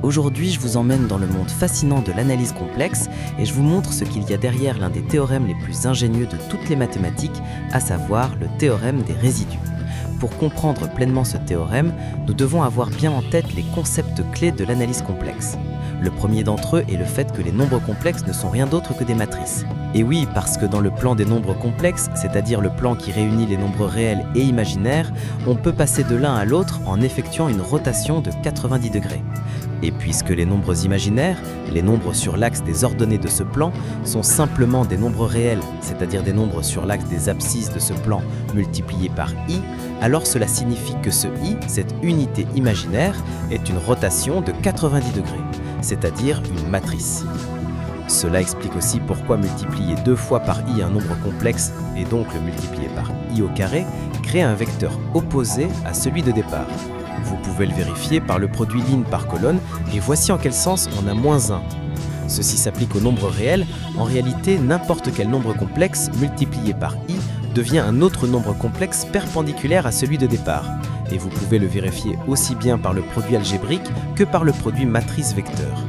Aujourd'hui, je vous emmène dans le monde fascinant de l'analyse complexe et je vous montre ce qu'il y a derrière l'un des théorèmes les plus ingénieux de toutes les mathématiques, à savoir le théorème des résidus. Pour comprendre pleinement ce théorème, nous devons avoir bien en tête les concepts clés de l'analyse complexe. Le premier d'entre eux est le fait que les nombres complexes ne sont rien d'autre que des matrices. Et oui, parce que dans le plan des nombres complexes, c'est-à-dire le plan qui réunit les nombres réels et imaginaires, on peut passer de l'un à l'autre en effectuant une rotation de 90 degrés. Et puisque les nombres imaginaires, les nombres sur l'axe des ordonnées de ce plan, sont simplement des nombres réels, c'est-à-dire des nombres sur l'axe des abscisses de ce plan multipliés par i, alors cela signifie que ce i, cette unité imaginaire, est une rotation de 90 degrés, c'est-à-dire une matrice. Cela explique aussi pourquoi multiplier 2 fois par i un nombre complexe, et donc le multiplier par i au carré, crée un vecteur opposé à celui de départ. Vous pouvez le vérifier par le produit ligne par colonne, et voici en quel sens on a -1. Ceci s'applique aux nombres réels. En réalité, n'importe quel nombre complexe multiplié par i devient un autre nombre complexe perpendiculaire à celui de départ. Et vous pouvez le vérifier aussi bien par le produit algébrique que par le produit matrice-vecteur.